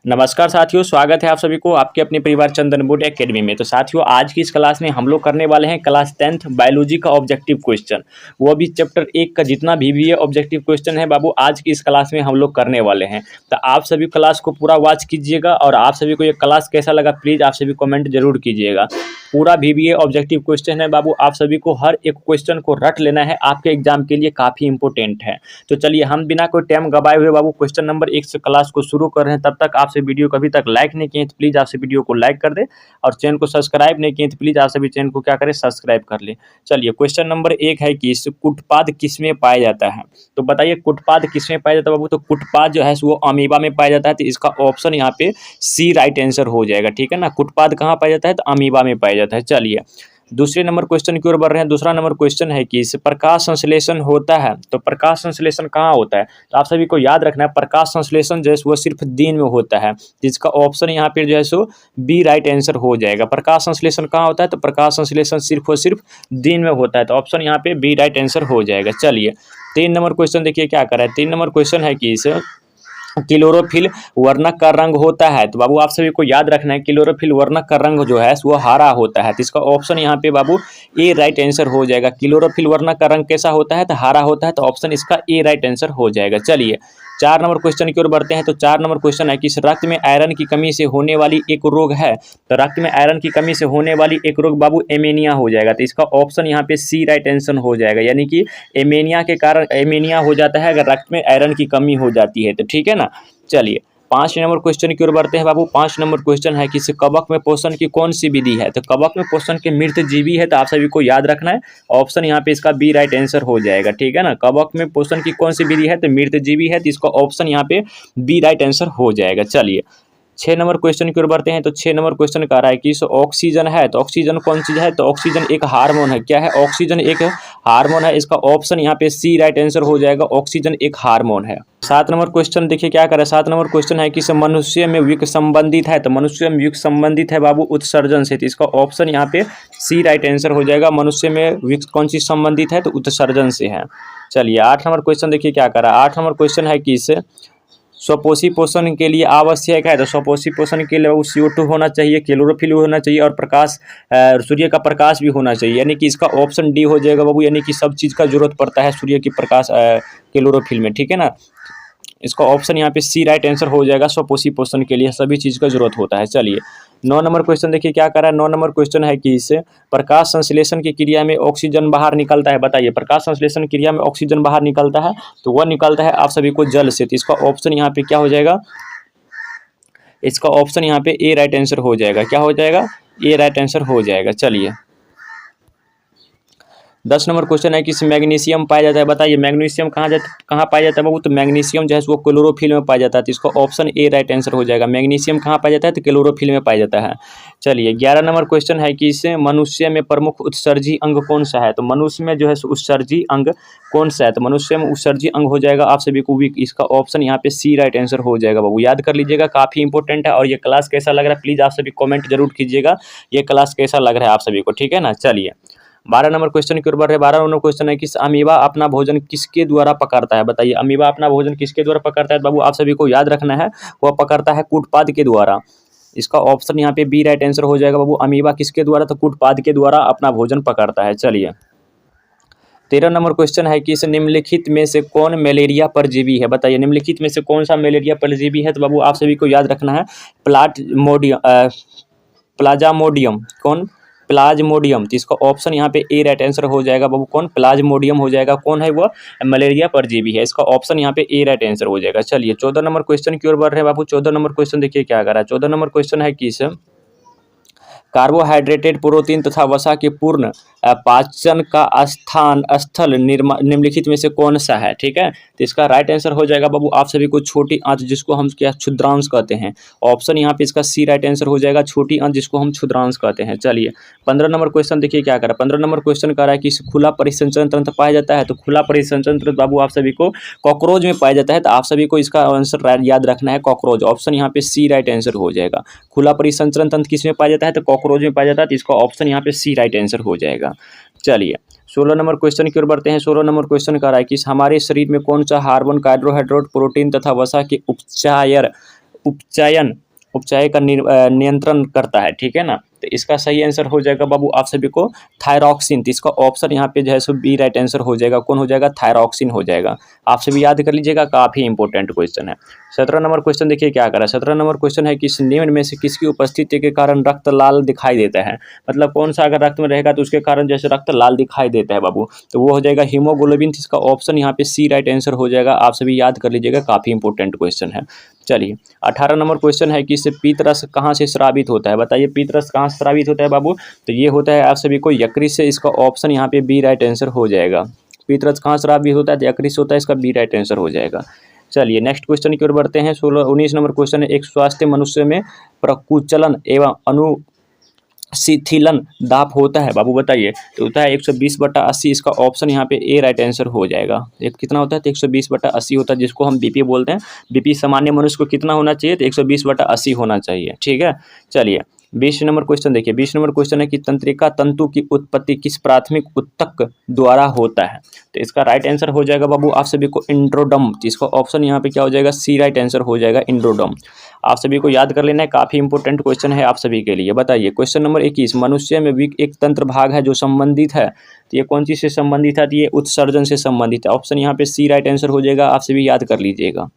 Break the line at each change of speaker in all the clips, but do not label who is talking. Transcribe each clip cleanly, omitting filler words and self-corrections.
नमस्कार साथियों, स्वागत है आप सभी को आपके अपने परिवार चंदन बोर्ड एकेडमी में। तो साथियों, आज की इस क्लास में हम लोग करने वाले हैं क्लास 10th बायोलॉजी का ऑब्जेक्टिव क्वेश्चन। वो भी चैप्टर 1 का जितना भी ऑब्जेक्टिव क्वेश्चन है बाबू, आज की इस क्लास में हम लोग करने वाले हैं। तो आप सभी क्लास को पूरा वॉच कीजिएगा और आप सभी को ये क्लास कैसा लगा प्लीज़ आप सभी कमेंट जरूर कीजिएगा। पूरा भी ऑब्जेक्टिव क्वेश्चन है बाबू, आप सभी को हर एक क्वेश्चन को रट लेना है, आपके एग्जाम के लिए काफ़ी इंपॉर्टेंट है। तो चलिए हम बिना कोई टाइम गवाए हुए बाबू क्वेश्चन नंबर 1 से क्लास को शुरू कर रहे हैं। तब तक आपसे वीडियो को अभी तक लाइक नहीं किए तो प्लीज़ आपसे वीडियो को लाइक कर दे, और चैनल को सब्सक्राइब नहीं किए तो प्लीज़ आप सभी चैनल को क्या करें, सब्सक्राइब कर ले। चलिए क्वेश्चन नंबर 1 है कि कुटपाद किसमें पाया जाता है। तो बताइए कुटपाद किसमें पाया जाता है बाबू। तो कुटपाद जो है वो अमीबा में पाया जाता है, तो इसका ऑप्शन यहाँ पे सी राइट आंसर हो जाएगा। ठीक है ना, कुटपाद कहाँ पाया जाता है, तो अमीबा में पाया जाता है। चलिए दूसरे नंबर क्वेश्चन की ओर बढ़ रहे हैं। दूसरा नंबर क्वेश्चन है कि प्रकाश संश्लेषण होता है, तो प्रकाश संश्लेषण कहाँ होता है। तो आप सभी को याद रखना है प्रकाश संश्लेषण जो है वो सिर्फ दिन में होता है, जिसका ऑप्शन यहाँ पे जो है सो बी राइट आंसर हो जाएगा। प्रकाश संश्लेषण कहाँ होता है, तो प्रकाश संश्लेषण सिर्फ और सिर्फ दिन में होता है, तो ऑप्शन यहाँ पे बी राइट आंसर हो जाएगा। चलिए 3 नंबर क्वेश्चन देखिए क्या कर रहा है। 3 नंबर क्वेश्चन है कि क्लोरोफिल वर्णक का रंग होता है। तो बाबू आप सभी को याद रखना है क्लोरोफिल वर्णक का रंग जो है वो हरा होता है, तो इसका ऑप्शन यहाँ पे बाबू ए राइट आंसर हो जाएगा। क्लोरोफिल वर्णक का रंग कैसा होता है, तो हरा होता है, तो ऑप्शन इसका ए राइट आंसर हो जाएगा। चलिए 4 नंबर क्वेश्चन की ओर बढ़ते हैं। तो 4 नंबर क्वेश्चन है कि रक्त में आयरन की कमी से होने वाली एक रोग है। तो रक्त में आयरन की कमी से होने वाली एक रोग बाबू एनीमिया हो जाएगा, तो इसका ऑप्शन यहाँ पे सी राइट आंसर हो जाएगा। यानी कि एनीमिया के कारण एनीमिया हो जाता है अगर रक्त में आयरन की कमी हो जाती है, तो ठीक है ना। चलिए 5 नंबर क्वेश्चन की ओर बढ़ते हैं बाबू। 5 नंबर क्वेश्चन है कि कवक में पोषण की कौन सी विधि है। तो कवक में पोषण के मृत जीवी है, तो आप सभी को याद रखना है ऑप्शन यहाँ पे इसका बी राइट आंसर हो जाएगा। ठीक है ना, कवक में पोषण की कौन सी विधि है, तो मृत जीवी है, तो इसका ऑप्शन यहाँ पे बी राइट आंसर हो जाएगा। चलिए 6 नंबर क्वेश्चन की ओर बढ़ते हैं। तो 6 नंबर क्वेश्चन कह रहा है कि ऑक्सीजन है, तो ऑक्सीजन कौन चीज़ है, तो ऑक्सीजन एक हार्मोन है। क्या है, ऑक्सीजन एक हार्मोन है, इसका ऑप्शन यहाँ पे सी राइट आंसर हो जाएगा। ऑक्सीजन एक हार्मोन है। 7 नंबर क्वेश्चन देखिए क्या कर रहा है। 7 नंबर क्वेश्चन है कि मनुष्य में विक संबंधित है, तो मनुष्य में विक संबंधित है बाबू उत्सर्जन से, तो इसका ऑप्शन यहाँ पे सी राइट आंसर हो जाएगा। मनुष्य में विक कौन सी संबंधित है, तो उत्सर्जन से है। चलिए 8 नंबर क्वेश्चन देखिए क्या कर रहा है। 8 नंबर क्वेश्चन है कि स्वपोषी पोषण के लिए आवश्यक है, तो स्वपोषी पोषण के लिए CO2 होना चाहिए, क्लोरोफिल होना चाहिए, और प्रकाश सूर्य का प्रकाश भी होना चाहिए। यानी कि इसका ऑप्शन डी हो जाएगा बाबू। यानी कि सब चीज़ का जरूरत पड़ता है सूर्य की प्रकाश क्लोरोफिल में। ठीक है ना, इसका ऑप्शन यहाँ पे सी राइट आंसर हो जाएगा। स्वपोषी पोषण के लिए सभी चीज़ का जरूरत होता है। चलिए 9 नंबर क्वेश्चन देखिए क्या कर रहा है। 9 नंबर क्वेश्चन है कि प्रकाश संश्लेषण की क्रिया में ऑक्सीजन बाहर निकलता है। बताइए प्रकाश संश्लेषण क्रिया में ऑक्सीजन बाहर निकलता है, तो वह निकलता है आप सभी को जल से, तो इसका ऑप्शन यहाँ पे क्या हो जाएगा, इसका ऑप्शन यहाँ पे ए राइट आंसर हो जाएगा। क्या हो जाएगा, ए राइट आंसर हो जाएगा। चलिए 10 नंबर क्वेश्चन है कि मैग्नीशियम पाया जाता है। बताइए मैग्नीशियम कहाँ पाया जाता है बाबू। तो मैग्नीशियम जो है वो क्लोरोफिल में पाया जाता है, तो इसका ऑप्शन ए राइट आंसर हो जाएगा। मैग्नीशियम कहाँ पाया जाता है, तो क्लोरोफिल में पाया जाता है। चलिए 11 नंबर क्वेश्चन है कि मनुष्य में प्रमुख उत्सर्जी अंग कौन सा है। तो मनुष्य में जो है उत्सर्जी अंग कौन सा है, तो मनुष्य में उत्सर्जी अंग हो जाएगा आप सभी को वीक। इसका ऑप्शन यहाँ पे सी राइट आंसर हो जाएगा बाबू। याद कर लीजिएगा, काफ़ी इंपॉर्टेंट है। और ये क्लास कैसा लग रहा है प्लीज़ आप सभी कमेंट जरूर कीजिएगा, ये क्लास कैसा लग रहा है आप सभी को। ठीक है ना। चलिए 12 नंबर क्वेश्चन की ओर बढ़ रहे। 12 नंबर क्वेश्चन है कि अमीबा अपना भोजन किसके द्वारा पकड़ता है। बताइए अमीबा अपना भोजन किसके द्वारा पकड़ता है। बाबू आप सभी को याद रखना है वह पकड़ता है कूटपाद के द्वारा। इसका ऑप्शन यहाँ पे बी राइट आंसर हो जाएगा बाबू। अमीबा किसके द्वारा, तो कूटपाद के द्वारा अपना भोजन पकड़ता है। चलिए 13 नंबर क्वेश्चन है कि निम्नलिखित में से कौन मलेरिया परजीवी है। बताइए निम्नलिखित में से कौन सा मलेरिया परजीवी है। तो बाबू आप सभी को याद रखना है प्लाज्मोडियम। कौन, प्लाज्मोडियम। तो इसका ऑप्शन यहाँ पे ए राइट आंसर हो जाएगा बाबू। कौन, प्लाज्मोडियम हो जाएगा। कौन है वो, मलेरिया परजीवी है। इसका ऑप्शन यहाँ पे ए राइट आंसर हो जाएगा। चलिए 14 नंबर क्वेश्चन की ओर बढ़ रहे हैं बाबू। 14 नंबर क्वेश्चन देखिए क्या कर रहा है। 14 नंबर क्वेश्चन है कि कार्बोहाइड्रेटेड प्रोटीन तथा वसा के पूर्ण पाचन का स्थल निम्नलिखित में से कौन सा है। ठीक है, तो इसका राइट आंसर हो जाएगा बाबू आप सभी को छोटी आंत, जिसको हम क्या क्षुद्रांश कहते हैं। ऑप्शन यहाँ पे इसका सी राइट आंसर हो जाएगा। छोटी आंत जिसको हम क्षुद्रांश कहते हैं। चलिए 15 नंबर क्वेश्चन देखिए क्या कर रहा है। 15 नंबर क्वेश्चन कर रहा है कि खुला परिसंचरण तंत्र पाया जाता है। तो खुला परिसंचरण तंत्र बाबू आप सभी को कॉकरोच में पाया जाता है, तो आप सभी को इसका आंसर याद रखना है कॉकरोच। ऑप्शन यहाँ पे सी राइट आंसर हो जाएगा। खुला परिसंचरण तंत्र किस में पाया जाता है, तो कॉकरोच में पाया जाता है, तो इसका ऑप्शन यहाँ पे सी राइट आंसर हो जाएगा। चलिए 16 नंबर क्वेश्चन की ओर बढ़ते हैं। 16 नंबर क्वेश्चन कर रहा है कि हमारे शरीर में कौन सा हार्मोन कार्बोहाइड्रेट प्रोटीन तथा वसा के उपचय का नियंत्रण करता है, ठीक है ना। तो इसका सही आंसर हो जाएगा बाबू आप सभी को थायरॉक्सिन। तो इसका ऑप्शन यहाँ पे जो है सो बी राइट आंसर हो जाएगा। कौन हो जाएगा? थायरॉक्सिन हो जाएगा। आप सभी याद कर लीजिएगा, काफ़ी इंपॉर्टेंट क्वेश्चन है। 17 नंबर क्वेश्चन देखिए क्या करा। 17 नंबर क्वेश्चन है कि निम्न में से किसकी उपस्थिति के कारण रक्त लाल दिखाई देता है। मतलब कौन सा अगर रक्त में रहेगा तो उसके कारण जैसे रक्त लाल दिखाई देता है बाबू, तो वो हो जाएगा हीमोग्लोबिन। इसका ऑप्शन यहाँ पे सी राइट आंसर हो जाएगा। आप सभी याद कर लीजिएगा, काफ़ी इंपॉर्टेंट क्वेश्चन है। चलिए 18 नंबर क्वेश्चन है कि इससे पीतरस कहाँ से स्रावित होता है। बताइए पीतरस कहाँ से स्रावित होता है बाबू? तो ये होता है आप सभी को यकृत से। इसका ऑप्शन यहाँ पे बी राइट आंसर हो जाएगा। पीतरस कहाँ स्रावित होता है? तो यकृत से होता है। इसका बी राइट आंसर हो जाएगा। चलिए नेक्स्ट क्वेश्चन की ओर बढ़ते हैं। 19 नंबर क्वेश्चन है, एक स्वास्थ्य मनुष्य में प्रकुचलन एवं शिथिलन दाब होता है बाबू। बताइए। तो होता है 120/80। इसका ऑप्शन यहाँ पे ए राइट आंसर हो जाएगा। एक कितना होता है? तो 120/80 होता है, जिसको हम बीपी बोलते हैं। बीपी सामान्य मनुष्य को कितना होना चाहिए? तो 120/80 होना चाहिए, ठीक है। चलिए 20 नंबर क्वेश्चन देखिए। 20 नंबर क्वेश्चन है कि तंत्रिका तंतु की उत्पत्ति किस प्राथमिक ऊतक द्वारा होता है। तो इसका राइट आंसर हो जाएगा बाबू आप सभी को इंड्रोडम। तो इसका ऑप्शन यहाँ पे क्या हो जाएगा? सी राइट आंसर हो जाएगा, इंड्रोडम। आप सभी को याद कर लेना है, काफ़ी इंपॉर्टेंट क्वेश्चन है आप सभी के लिए। बताइए क्वेश्चन नंबर 21, मनुष्य में भी एक तंत्र भाग है जो संबंधित है। तो ये कौन चीज़ से संबंधित है? तो ये उत्सर्जन से संबंधित है। ऑप्शन यहाँ पे सी राइट आंसर हो जाएगा। आप सभी याद कर लीजिएगा।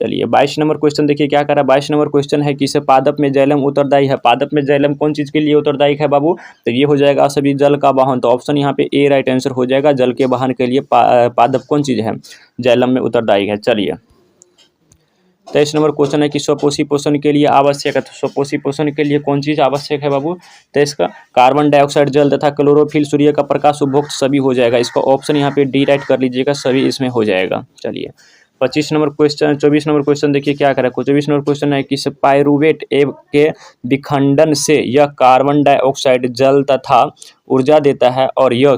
चलिए 22 नंबर क्वेश्चन देखिए क्या करा। 22 नंबर क्वेश्चन है कि इसे पादप में जाइलम उत्तरदायी है। पादप में जाइलम कौन चीज़ के लिए उत्तरदायी है बाबू? तो ये हो जाएगा आप सभी जल का वाहन। तो ऑप्शन यहाँ पे ए राइट आंसर हो जाएगा। जल के वाहन के लिए पादप कौन चीज़ है? जाइलम में उत्तरदायी है। चलिए 23 नंबर क्वेश्चन है कि स्वपोषी पोषण के लिए आवश्यक है। तो स्वपोषी पोषण के लिए कौन चीज़ आवश्यक है बाबू? तो इसका कार्बन डाइऑक्साइड, जल तथा क्लोरोफिल, सूर्य का प्रकाश, उपभोग सभी हो जाएगा। इसका ऑप्शन यहाँ पे डी राइट कर लीजिएगा, सभी इसमें हो जाएगा। चलिए 24 नंबर क्वेश्चन देखिए क्या करें। 24 नंबर क्वेश्चन है कि पाइरूवेट के विखंडन से यह कार्बन डाइऑक्साइड, जल तथा ऊर्जा देता है और यह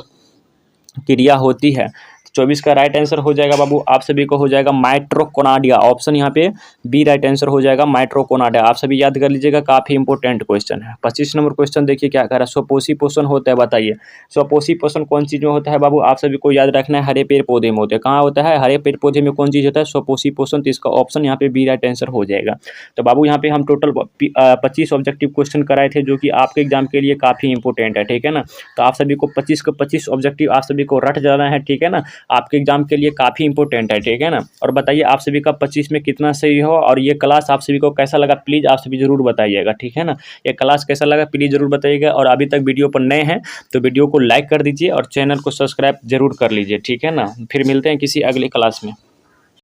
क्रिया होती है। 24 का राइट आंसर हो जाएगा बाबू आप सभी को हो जाएगा माइट्रोकोनाडिया। ऑप्शन यहाँ पे बी राइट आंसर हो जाएगा, माइट्रोकोनाडिया। आप सभी याद कर लीजिएगा, काफ़ी इंपॉर्टेंट क्वेश्चन है। 25 नंबर क्वेश्चन देखिए क्या कह रहा है। स्वपोषी पोषण होता है। बताइए स्वपोषी पोषण कौन चीज़ में होता है बाबू? आप सभी को याद रखना है, हरे पेड़ पौधे में होते हैं। कहाँ होता है? हरे पेड़ पौधे में कौन चीज़ होता है? स्वपोषी पोषण। तो इसका ऑप्शन यहाँ पे बी राइट आंसर हो जाएगा। तो बाबू यहाँ पे हम टोटल 25 ऑब्जेक्टिव क्वेश्चन कराए थे, जो कि आपके एग्जाम के लिए काफ़ी इंपॉर्टेंट है, ठीक है ना। तो आप सभी को 25 के 25 ऑब्जेक्टिव आप सभी को रट जाना है, ठीक है ना। आपके एग्जाम के लिए काफ़ी इंपॉर्टेंट है, ठीक है ना। और बताइए आप सभी का 25 में कितना सही हो, और ये क्लास आप सभी को कैसा लगा प्लीज़ आप सभी जरूर बताइएगा, ठीक है ना। ये क्लास कैसा लगा प्लीज़ जरूर बताइएगा। और अभी तक वीडियो पर नए हैं तो वीडियो को लाइक कर दीजिए और चैनल को सब्सक्राइब जरूर कर लीजिए, ठीक है ना। फिर मिलते हैं किसी अगले क्लास में।